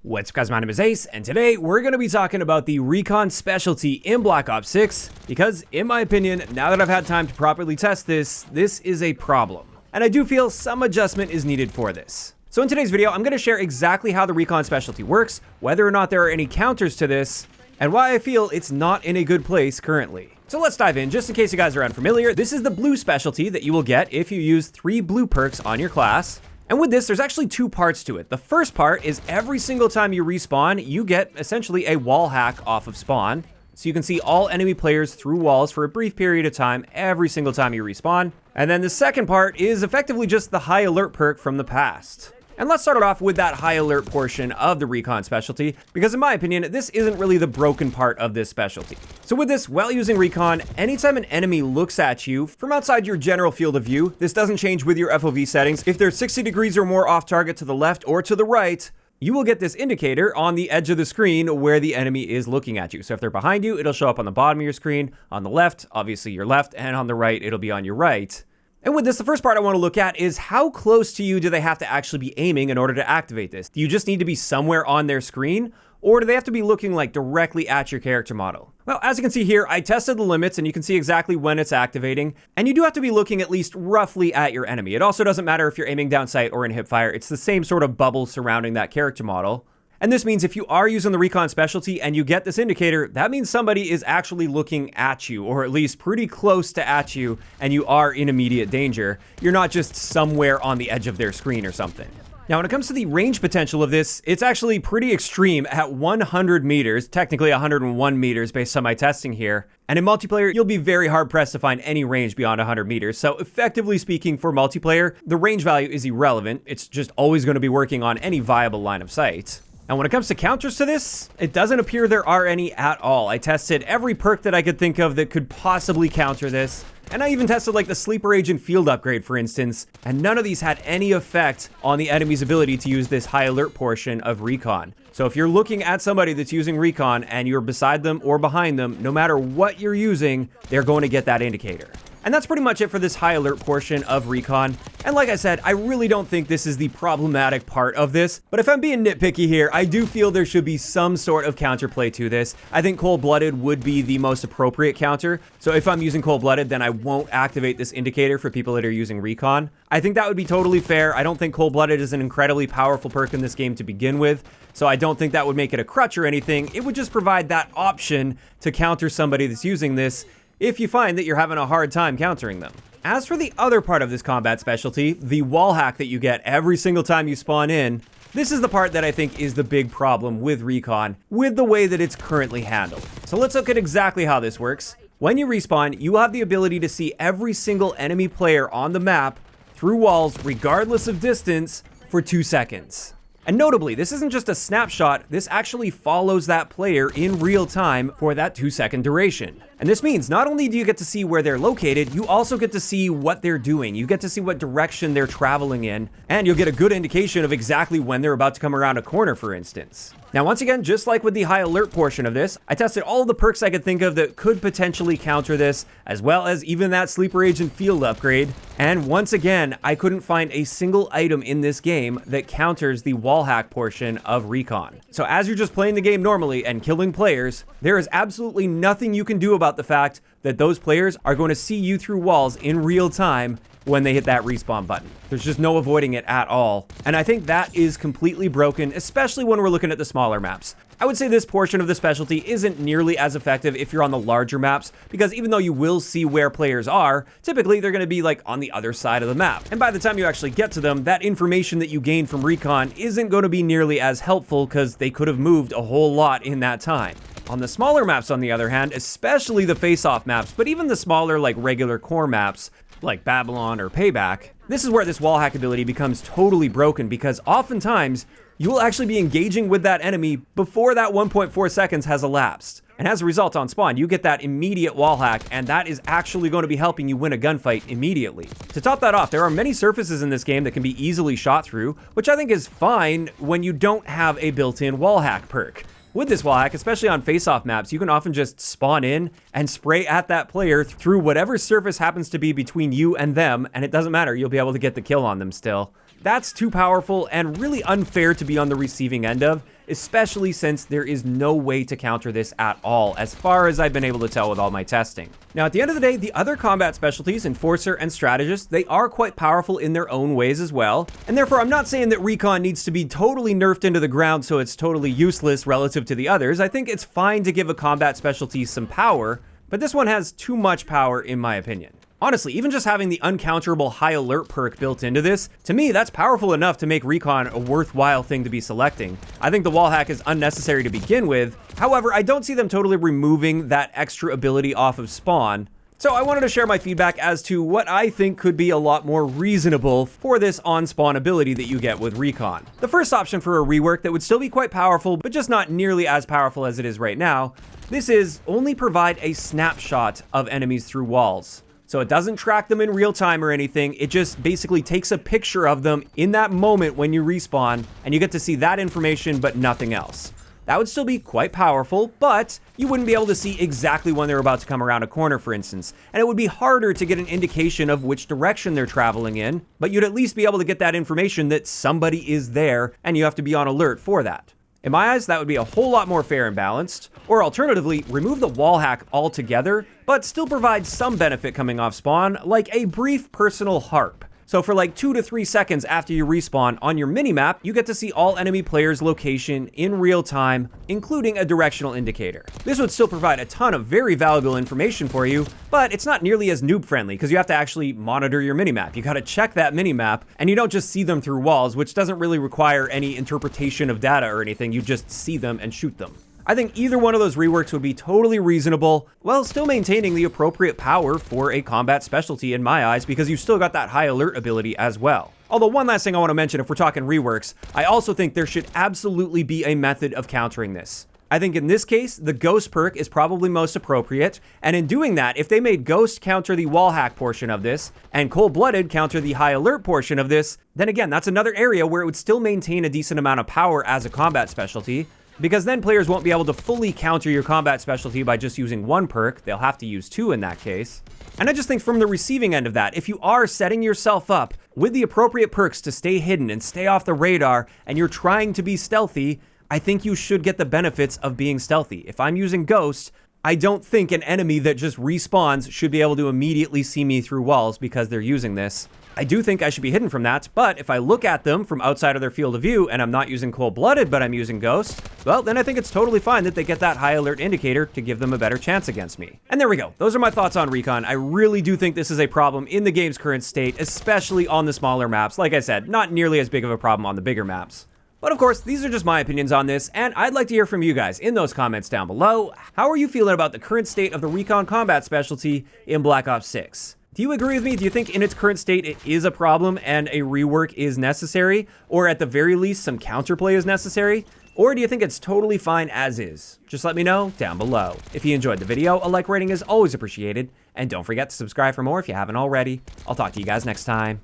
What's up guys, my name is Ace, and today we're going to be talking about the Recon Specialty in Black Ops 6, because in my opinion, now that I've had time to properly test this is a problem. And I do feel some adjustment is needed for this. So in today's video, I'm going to share exactly how the Recon Specialty works, whether or not there are any counters to this, and why I feel it's not in a good place currently. So let's dive in. Just in case you guys are unfamiliar, this is the blue specialty that you will get if you use 3 blue perks on your class. And with this, there's actually 2 parts to it. The first part is every single time you respawn, you get essentially a wall hack off of spawn. So you can see all enemy players through walls for a brief period of time every single time you respawn. And then the second part is effectively just the high alert perk from the past. And let's start it off with that high alert portion of the Recon Specialty, because in my opinion, this isn't really the broken part of this specialty. So with this, while using Recon, anytime an enemy looks at you from outside your general field of view, this doesn't change with your FOV settings. If they're 60 degrees or more off target to the left or to the right, you will get this indicator on the edge of the screen where the enemy is looking at you. So if they're behind you, it'll show up on the bottom of your screen, on the left, obviously your left, and on the right, it'll be on your right. And with this, the first part I want to look at is how close to you do they have to actually be aiming in order to activate this? Do you just need to be somewhere on their screen, or do they have to be looking like directly at your character model? Well, as you can see here, I tested the limits and you can see exactly when it's activating, and you do have to be looking at least roughly at your enemy. It also doesn't matter if you're aiming down sight or in hip fire. It's the same sort of bubble surrounding that character model. And this means if you are using the Recon Specialty and you get this indicator, that means somebody is actually looking at you, or at least pretty close to at you, and you are in immediate danger. You're not just somewhere on the edge of their screen or something. Now, when it comes to the range potential of this, it's actually pretty extreme at 100 meters, technically 101 meters based on my testing here. And in multiplayer, you'll be very hard pressed to find any range beyond 100 meters. So effectively speaking, for multiplayer, the range value is irrelevant. It's just always going to be working on any viable line of sight. And when it comes to counters to this, it doesn't appear there are any at all. I tested every perk that I could think of that could possibly counter this. And I even tested like the Sleeper Agent Field Upgrade, for instance, and none of these had any effect on the enemy's ability to use this high alert portion of Recon. So if you're looking at somebody that's using Recon and you're beside them or behind them, no matter what you're using, they're going to get that indicator. And that's pretty much it for this high alert portion of Recon. And like I said, I really don't think this is the problematic part of this, but if I'm being nitpicky here, I do feel there should be some sort of counterplay to this. I think cold-blooded would be the most appropriate counter. So if I'm using cold-blooded, then I won't activate this indicator for people that are using Recon. I think that would be totally fair. I don't think cold-blooded is an incredibly powerful perk in this game to begin with, so I don't think that would make it a crutch or anything. It would just provide that option to counter somebody that's using this if you find that you're having a hard time countering them. As for the other part of this combat specialty, the wall hack that you get every single time you spawn in, this is the part that I think is the big problem with Recon, with the way that it's currently handled. So let's look at exactly how this works. When you respawn, you have the ability to see every single enemy player on the map through walls, regardless of distance, for 2 seconds. And notably, this isn't just a snapshot, this actually follows that player in real time for that 2-second duration. And this means not only do you get to see where they're located, you also get to see what they're doing. You get to see what direction they're traveling in, and you'll get a good indication of exactly when they're about to come around a corner, for instance. Now, once again, just like with the high alert portion of this, I tested all of the perks I could think of that could potentially counter this, as well as even that Sleeper Agent Field Upgrade. And once again, I couldn't find a single item in this game that counters the wall hack portion of Recon. So as you're just playing the game normally and killing players, there is absolutely nothing you can do about the fact that those players are going to see you through walls in real time when they hit that respawn button. There's just no avoiding it at all. And I think that is completely broken, especially when we're looking at the smaller maps. I would say this portion of the specialty isn't nearly as effective if you're on the larger maps, because even though you will see where players are, typically they're going to be like on the other side of the map. And by the time you actually get to them, that information that you gain from Recon isn't going to be nearly as helpful because they could have moved a whole lot in that time. On the smaller maps, on the other hand, especially the face-off maps, but even the smaller like regular core maps, like Babylon or Payback, this is where this wall hack ability becomes totally broken, because oftentimes you will actually be engaging with that enemy before that 1.4 seconds has elapsed. And as a result, on spawn, you get that immediate wall hack, and that is actually going to be helping you win a gunfight immediately. To top that off, there are many surfaces in this game that can be easily shot through, which I think is fine when you don't have a built-in wall hack perk. With this wall hack, especially on face-off maps, you can often just spawn in and spray at that player through whatever surface happens to be between you and them, and it doesn't matter, you'll be able to get the kill on them still. That's too powerful and really unfair to be on the receiving end of, especially since there is no way to counter this at all, as far as I've been able to tell with all my testing. Now, at the end of the day, the other combat specialties, Enforcer and Strategist, they are quite powerful in their own ways as well, and therefore I'm not saying that Recon needs to be totally nerfed into the ground so it's totally useless relative to the others. I think it's fine to give a combat specialty some power, but this one has too much power in my opinion. Honestly, even just having the uncounterable high alert perk built into this, to me, that's powerful enough to make Recon a worthwhile thing to be selecting. I think the Wallhack is unnecessary to begin with. However, I don't see them totally removing that extra ability off of spawn. So I wanted to share my feedback as to what I think could be a lot more reasonable for this on-spawn ability that you get with Recon. The first option for a rework that would still be quite powerful, but just not nearly as powerful as it is right now, this is only provide a snapshot of enemies through walls. So it doesn't track them in real time or anything, it just basically takes a picture of them in that moment when you respawn, and you get to see that information but nothing else. That would still be quite powerful, but you wouldn't be able to see exactly when they're about to come around a corner, for instance, and it would be harder to get an indication of which direction they're traveling in, but you'd at least be able to get that information that somebody is there, and you have to be on alert for that. In my eyes, that would be a whole lot more fair and balanced. Or alternatively, remove the Wallhack altogether, but still provide some benefit coming off spawn, like a brief personal harp. So for like 2 to 3 seconds after you respawn on your minimap, you get to see all enemy players' location in real time, including a directional indicator. This would still provide a ton of very valuable information for you, but it's not nearly as noob friendly because you have to actually monitor your minimap. You gotta check that minimap, and you don't just see them through walls, which doesn't really require any interpretation of data or anything. You just see them and shoot them. I think either one of those reworks would be totally reasonable, while still maintaining the appropriate power for a combat specialty in my eyes, because you've still got that high alert ability as well. Although one last thing I want to mention if we're talking reworks, I also think there should absolutely be a method of countering this. I think in this case, the Ghost perk is probably most appropriate, and in doing that, if they made Ghost counter the Wallhack portion of this, and Cold-Blooded counter the high alert portion of this, then again, that's another area where it would still maintain a decent amount of power as a combat specialty, because then players won't be able to fully counter your combat specialty by just using one perk. They'll have to use two in that case. And I just think from the receiving end of that, if you are setting yourself up with the appropriate perks to stay hidden and stay off the radar, and you're trying to be stealthy, I think you should get the benefits of being stealthy. If I'm using Ghost, I don't think an enemy that just respawns should be able to immediately see me through walls because they're using this. I do think I should be hidden from that, but if I look at them from outside of their field of view and I'm not using Cold-Blooded, but I'm using Ghost, well, then I think it's totally fine that they get that high alert indicator to give them a better chance against me. And there we go. Those are my thoughts on Recon. I really do think this is a problem in the game's current state, especially on the smaller maps. Like I said, not nearly as big of a problem on the bigger maps. But of course, these are just my opinions on this, and I'd like to hear from you guys in those comments down below. How are you feeling about the current state of the Recon Combat Specialty in Black Ops 6? Do you agree with me? Do you think in its current state it is a problem and a rework is necessary? Or at the very least, some counterplay is necessary? Or do you think it's totally fine as is? Just let me know down below. If you enjoyed the video, a like rating is always appreciated. And don't forget to subscribe for more if you haven't already. I'll talk to you guys next time.